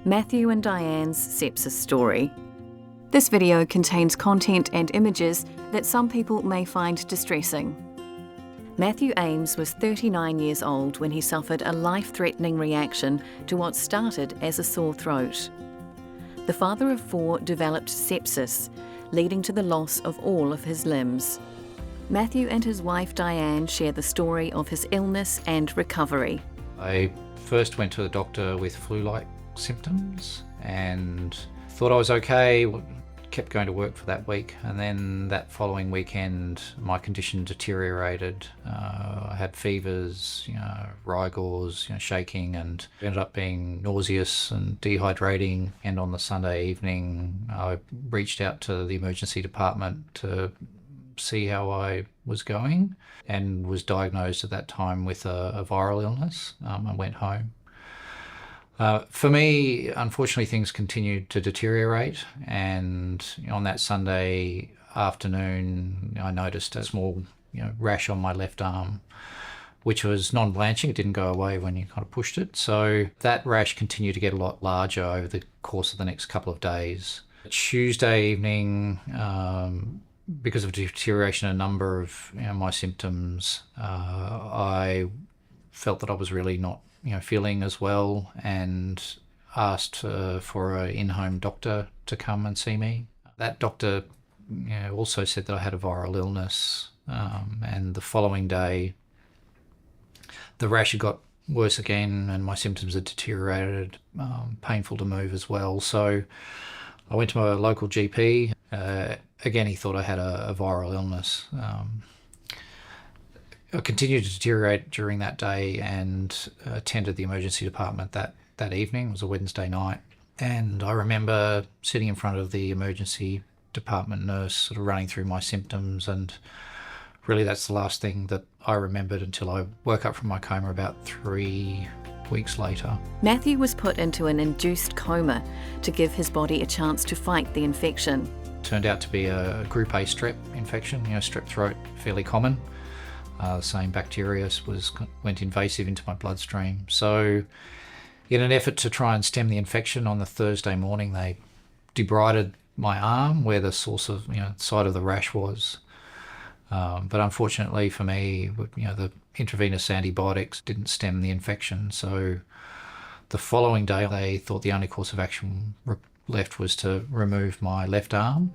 Matthew and Diane's sepsis story. This video contains content and images that some people may find distressing. Matthew Ames was 39 years old when he suffered a life-threatening reaction to what started as a sore throat. The father of 4 developed sepsis, leading to the loss of all of his limbs. Matthew and his wife Diane share the story of his illness and recovery. I first went to the doctor with flu-like symptoms and thought I was okay, kept going to work for that week, and then that following weekend my condition deteriorated. I had fevers, rigors, shaking, and ended up being nauseous and dehydrating. And on the Sunday evening I reached out to the emergency department to see how I was going and was diagnosed at that time with a viral illness. I went home. For me, unfortunately, things continued to deteriorate, and on that Sunday afternoon I noticed a small rash on my left arm, which was non-blanching. It didn't go away when you kind of pushed it. So that rash continued to get a lot larger over the course of the next couple of days. Tuesday evening, because of deterioration in a number of my symptoms, I felt that I was really not feeling as well, and asked for an in-home doctor to come and see me. That doctor also said that I had a viral illness, and the following day the rash had got worse again and my symptoms had deteriorated, painful to move as well. So I went to my local GP. Again, he thought I had a viral illness. I continued to deteriorate during that day and attended the emergency department that evening. It was a Wednesday night. And I remember sitting in front of the emergency department nurse sort of running through my symptoms, and really that's the last thing that I remembered until I woke up from my coma about 3 weeks later. Matthew was put into an induced coma to give his body a chance to fight the infection. Turned out to be a group A strep infection, strep throat, fairly common. The same bacteria went invasive into my bloodstream. So in an effort to try and stem the infection, on the Thursday morning they debrided my arm where the source of, side of the rash was. But unfortunately for me, the intravenous antibiotics didn't stem the infection. So the following day they thought the only course of action left was to remove my left arm,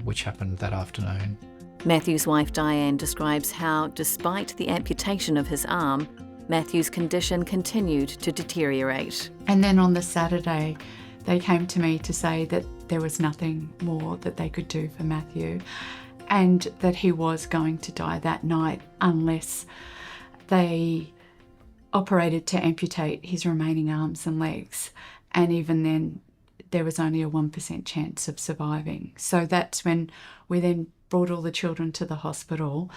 which happened that afternoon. Matthew's wife Diane describes how, despite the amputation of his arm, Matthew's condition continued to deteriorate. And then on the Saturday, they came to me to say that there was nothing more that they could do for Matthew, and that he was going to die that night unless they operated to amputate his remaining arms and legs. And even then, there was only a 1% chance of surviving. So that's when we then brought all the children to the hospital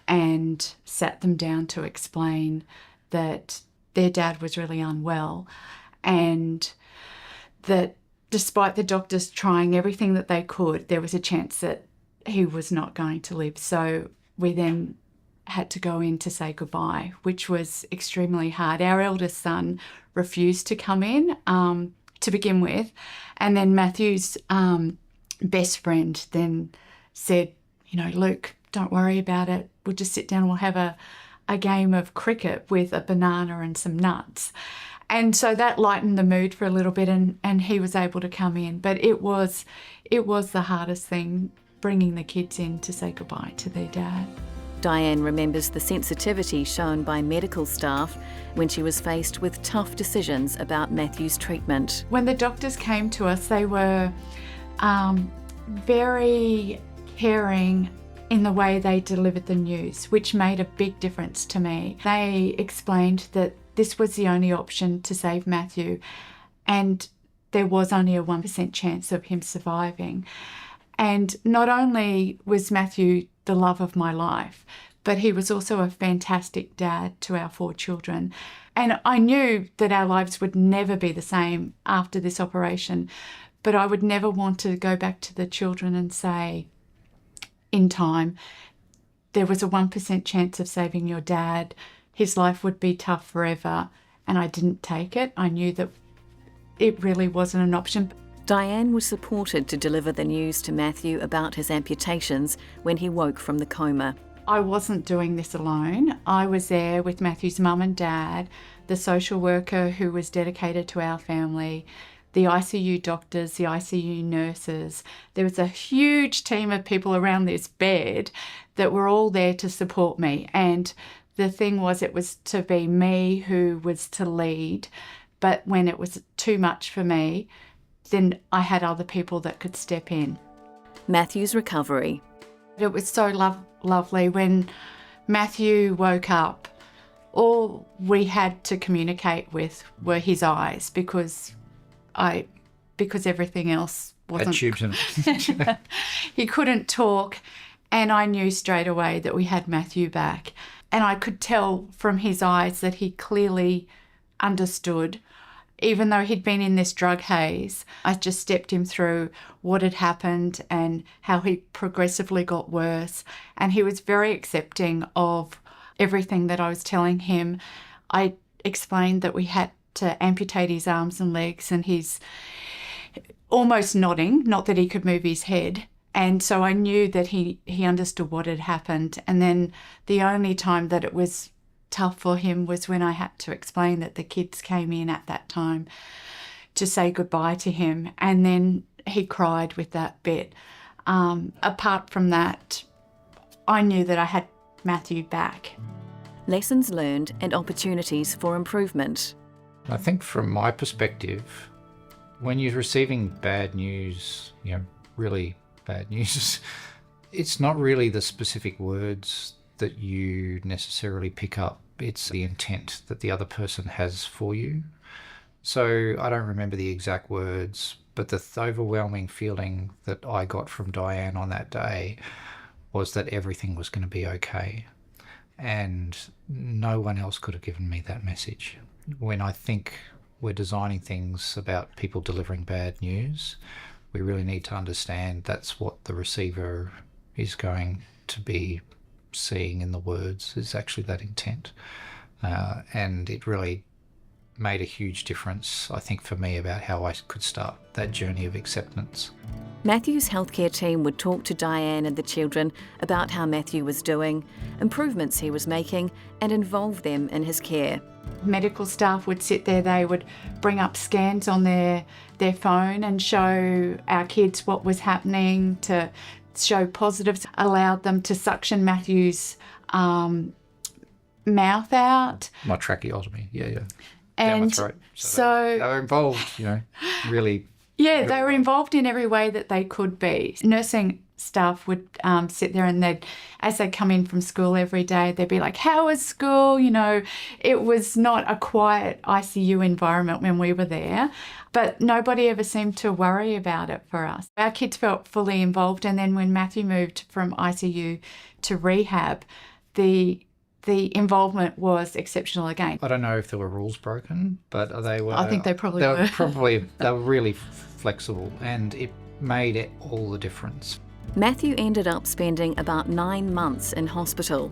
and sat them down to explain that their dad was really unwell, and that despite the doctors trying everything that they could, there was a chance that he was not going to live. So we then had to go in to say goodbye, which was extremely hard. Our eldest son refused to come in to begin with, and then Matthew's best friend then said, Luke, don't worry about it. We'll just sit down and we'll have a game of cricket with a banana and some nuts. And so that lightened the mood for a little bit, and he was able to come in. But it was the hardest thing, bringing the kids in to say goodbye to their dad. Diane remembers the sensitivity shown by medical staff when she was faced with tough decisions about Matthew's treatment. When the doctors came to us, they were very caring in the way they delivered the news, which made a big difference to me. They explained that this was the only option to save Matthew, and there was only a 1% chance of him surviving. And not only was Matthew the love of my life, but he was also a fantastic dad to our 4 children. And I knew that our lives would never be the same after this operation, but I would never want to go back to the children and say, in time, there was a 1% chance of saving your dad. His life would be tough forever. And I didn't take it. I knew that it really wasn't an option. Diane was supported to deliver the news to Matthew about his amputations when he woke from the coma. I wasn't doing this alone. I was there with Matthew's mum and dad, the social worker who was dedicated to our family, the ICU doctors, the ICU nurses. There was a huge team of people around this bed that were all there to support me. And the thing was, it was to be me who was to lead. But when it was too much for me, then I had other people that could step in. Matthew's recovery. It was so lovely when Matthew woke up. All we had to communicate with were his eyes because everything else wasn't. Had tubes in it. He couldn't talk, and I knew straight away that we had Matthew back. And I could tell from his eyes that he clearly understood. Even though he'd been in this drug haze, I just stepped him through what had happened and how he progressively got worse. And he was very accepting of everything that I was telling him. I explained that we had to amputate his arms and legs, and he's almost nodding, not that he could move his head. And so I knew that he understood what had happened. And then the only time that it was tough for him was when I had to explain that the kids came in at that time to say goodbye to him, and then he cried with that bit. Apart from that, I knew that I had Matthew back. Lessons learned and opportunities for improvement. I think from my perspective, when you're receiving bad news, really bad news, it's not really the specific words that you necessarily pick up. It's the intent that the other person has for you. So I don't remember the exact words, but the overwhelming feeling that I got from Diane on that day was that everything was going to be okay. And no one else could have given me that message. When I think we're designing things about people delivering bad news, we really need to understand that's what the receiver is going to be seeing in the words, is actually that intent. And it really made a huge difference, I think, for me about how I could start that journey of acceptance. Matthew's healthcare team would talk to Diane and the children about how Matthew was doing, improvements he was making, and involve them in his care. Medical staff would sit there, they would bring up scans on their phone and show our kids what was happening, to show positives, allowed them to suction Matthew's mouth out. My tracheotomy, yeah. And down my throat. So they were involved, really. Yeah, they were involved in every way that they could be. Nursing staff would sit there, and as they come in from school every day, they'd be like, "How was school?" It was not a quiet ICU environment when we were there, but nobody ever seemed to worry about it for us. Our kids felt fully involved, and then when Matthew moved from ICU to rehab, the involvement was exceptional again. I don't know if there were rules broken, but they were. I think they probably were. They were really flexible, and it made it all the difference. Matthew ended up spending about 9 months in hospital.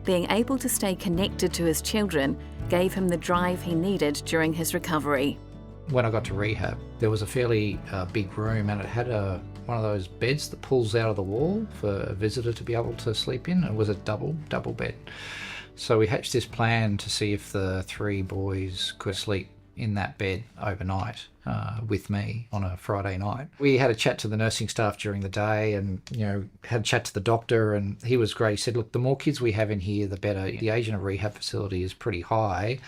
Being able to stay connected to his children gave him the drive he needed during his recovery. When I got to rehab, there was a fairly big room, and it had one of those beds that pulls out of the wall for a visitor to be able to sleep in. It was a double bed. So we hatched this plan to see if the 3 boys could sleep in that bed overnight with me on a Friday night. We had a chat to the nursing staff during the day, and had a chat to the doctor, and he was great. He said, "Look, the more kids we have in here, the better. The age in a rehab facility is pretty high,"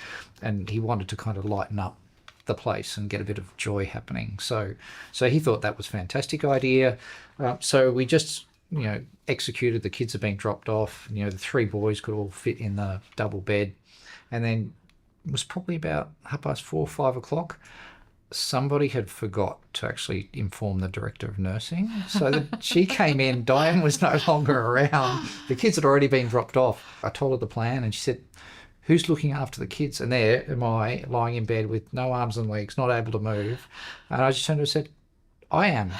and he wanted to kind of lighten up the place and get a bit of joy happening. So he thought that was a fantastic idea. So we just executed. The kids had been dropped off. The 3 boys could all fit in the double bed, and then it was probably about 4:30, 5 o'clock. Somebody had forgot to actually inform the director of nursing. So she came in, Diane was no longer around. The kids had already been dropped off. I told her the plan, and she said, "Who's looking after the kids?" And there am I, lying in bed with no arms and legs, not able to move. And I just turned to her and said, "I am."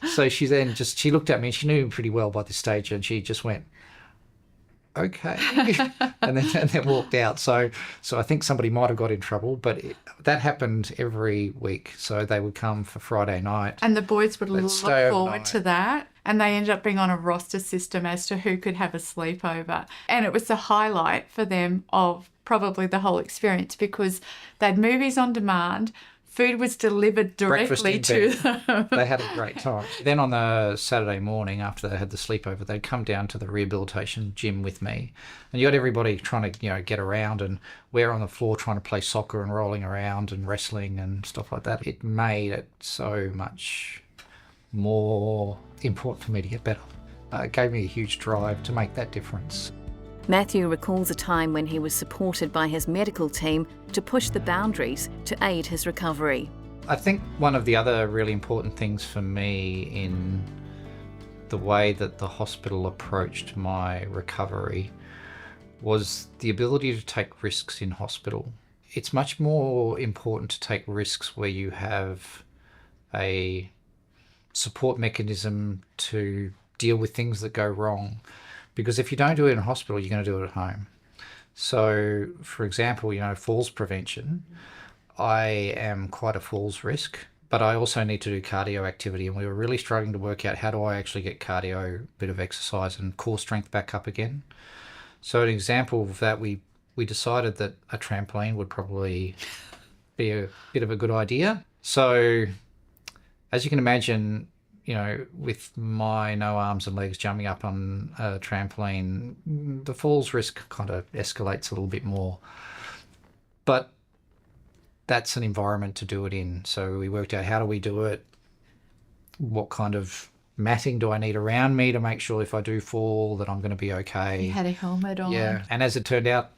So she then she looked at me, and she knew me pretty well by this stage, and she just went, okay. and then walked out. So I think somebody might have got in trouble, but that happened every week. So they would come for Friday night. And the boys would look stay forward overnight. to that. And they ended up being on a roster system as to who could have a sleepover. And it was the highlight for them of probably the whole experience, because they had movies on demand. Food was delivered directly to them. They had a great time. Then on the Saturday morning, after they had the sleepover, they'd come down to the rehabilitation gym with me. And you got everybody trying to, get around, and we're on the floor trying to play soccer and rolling around and wrestling and stuff like that. It made it so much more important for me to get better. It gave me a huge drive to make that difference. Matthew recalls a time when he was supported by his medical team to push the boundaries to aid his recovery. I think one of the other really important things for me in the way that the hospital approached my recovery was the ability to take risks in hospital. It's much more important to take risks where you have a support mechanism to deal with things that go wrong. Because if you don't do it in hospital, you're going to do it at home. So, for example, falls prevention. I am quite a falls risk, but I also need to do cardio activity. And we were really struggling to work out, how do I actually get cardio, a bit of exercise and core strength back up again? So an example of that, we decided that a trampoline would probably be a bit of a good idea. So as you can imagine, with my no arms and legs jumping up on a trampoline, the falls risk kind of escalates a little bit more. But that's an environment to do it in. So we worked out, how do we do it? What kind of matting do I need around me to make sure if I do fall that I'm going to be okay? You had a helmet on. Yeah. And as it turned out,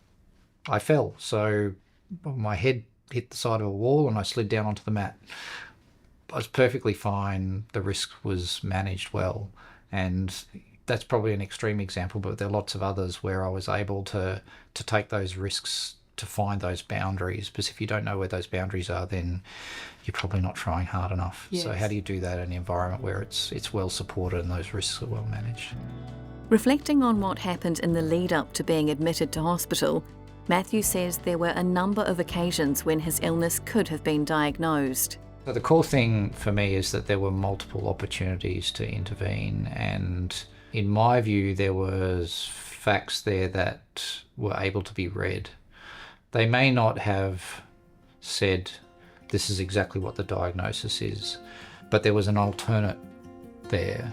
I fell. So my head hit the side of a wall and I slid down onto the mat. I was perfectly fine. The risk was managed well. And that's probably an extreme example, but there are lots of others where I was able to take those risks, to find those boundaries. Because if you don't know where those boundaries are, then you're probably not trying hard enough. Yes. So how do you do that in an environment where it's well supported and those risks are well managed? Reflecting on what happened in the lead up to being admitted to hospital, Matthew says there were a number of occasions when his illness could have been diagnosed. So the core thing for me is that there were multiple opportunities to intervene, and in my view there was facts there that were able to be read. They may not have said this is exactly what the diagnosis is, but there was an alternate there.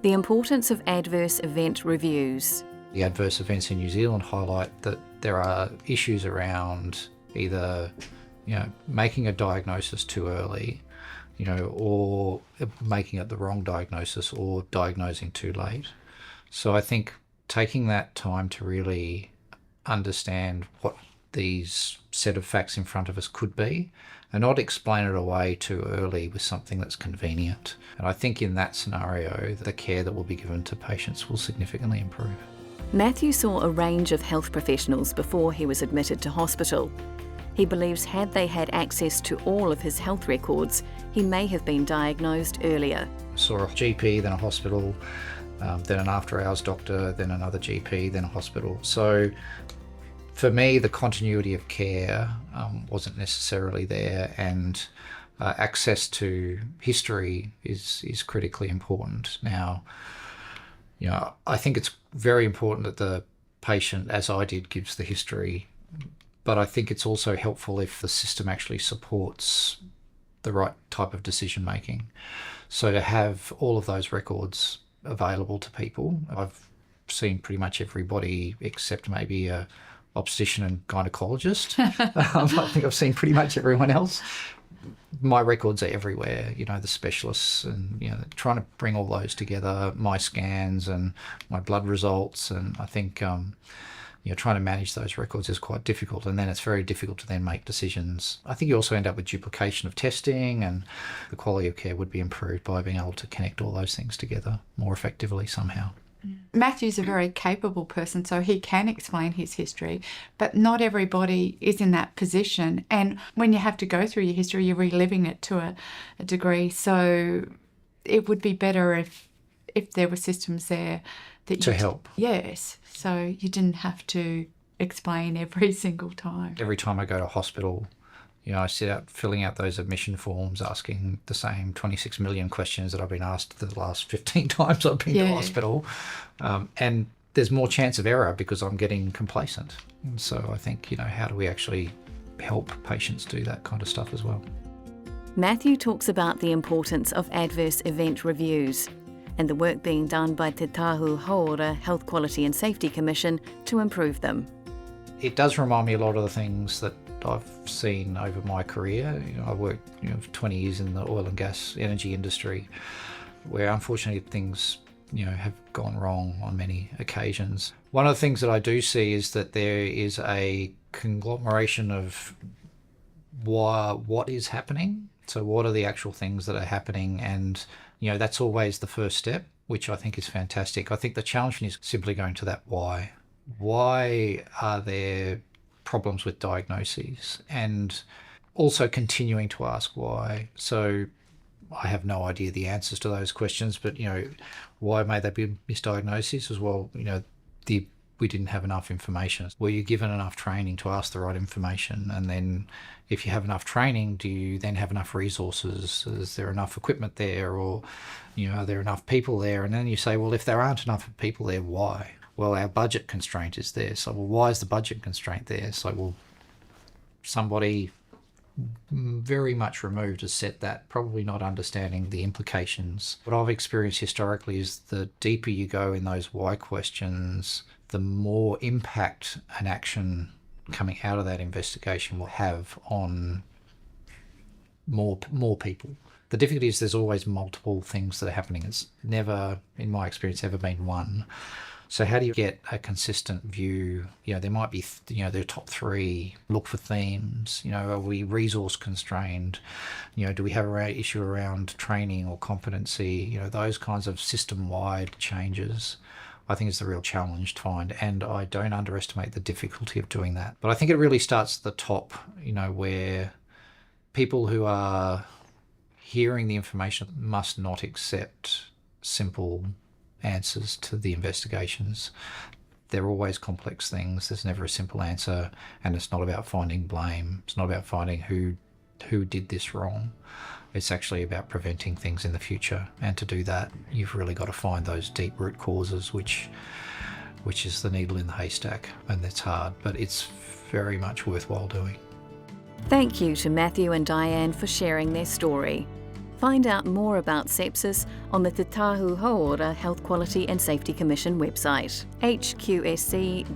The importance of adverse event reviews. The adverse events in New Zealand highlight that there are issues around either making a diagnosis too early, or making it the wrong diagnosis, or diagnosing too late. So I think taking that time to really understand what these set of facts in front of us could be, and not explain it away too early with something that's convenient. And I think in that scenario, the care that will be given to patients will significantly improve. Matthew saw a range of health professionals before he was admitted to hospital. He believes had they had access to all of his health records, he may have been diagnosed earlier. I saw a GP, then a hospital, then an after-hours doctor, then another GP, then a hospital. So for me, the continuity of care wasn't necessarily there, and access to history is critically important. Now, I think it's very important that the patient, as I did, gives the history. But I think it's also helpful if the system actually supports the right type of decision making. So to have all of those records available to people, I've seen pretty much everybody except maybe a obstetrician and gynecologist. I think I've seen pretty much everyone else. My records are everywhere, the specialists, and trying to bring all those together, my scans and my blood results, and I think trying to manage those records is quite difficult, and then it's very difficult to then make decisions. I think you also end up with duplication of testing, and the quality of care would be improved by being able to connect all those things together more effectively somehow. Matthew's a very capable person, so he can explain his history, but not everybody is in that position. And when you have to go through your history, you're reliving it to a degree. So it would be better if there were systems there that To help. Yes, so you didn't have to explain every single time. Every time I go to hospital, I sit out filling out those admission forms, asking the same 26 million questions that I've been asked the last 15 times I've been to hospital. And there's more chance of error because I'm getting complacent. And so I think, how do we actually help patients do that kind of stuff as well? Matthew talks about the importance of adverse event reviews and the work being done by Te Tahu Hauora Health Quality and Safety Commission to improve them. It does remind me a lot of the things that I've seen over my career. I worked for 20 years in the oil and gas energy industry, where unfortunately things have gone wrong on many occasions. One of the things that I do see is that there is a conglomeration of what is happening. So what are the actual things that are happening? And that's always the first step, which I think is fantastic. I think the challenge is simply going to that why. Why are there problems with diagnoses? And also continuing to ask why. So I have no idea the answers to those questions, but why may there be misdiagnoses as well? We didn't have enough information. Were you given enough training to ask the right information? And then if you have enough training, do you then have enough resources? Is there enough equipment there? Or, are there enough people there? And then you say, well, if there aren't enough people there, why? Well, our budget constraint is there. So, well, why is the budget constraint there? So, well, somebody very much removed has set that, probably not understanding the implications. What I've experienced historically is the deeper you go in those why questions, the more impact an action coming out of that investigation will have on more people. The difficulty is there's always multiple things that are happening. It's never, in my experience, ever been one. So how do you get a consistent view? There might be, their top three, look for themes. Are we resource constrained? Do we have an issue around training or competency? Those kinds of system-wide changes, I think is the real challenge to find. And I don't underestimate the difficulty of doing that. But I think it really starts at the top, where people who are hearing the information must not accept simple answers to the investigations. They're always complex things. There's never a simple answer, and it's not about finding blame. It's not about finding who did this wrong. It's actually about preventing things in the future, and to do that, you've really got to find those deep root causes, which is the needle in the haystack, and it's hard, but it's very much worthwhile doing. Thank you to Matthew and Diane for sharing their story. Find out more about sepsis on the Te Tahu Hauora Health Quality and Safety Commission website, hqsc.govt.nz.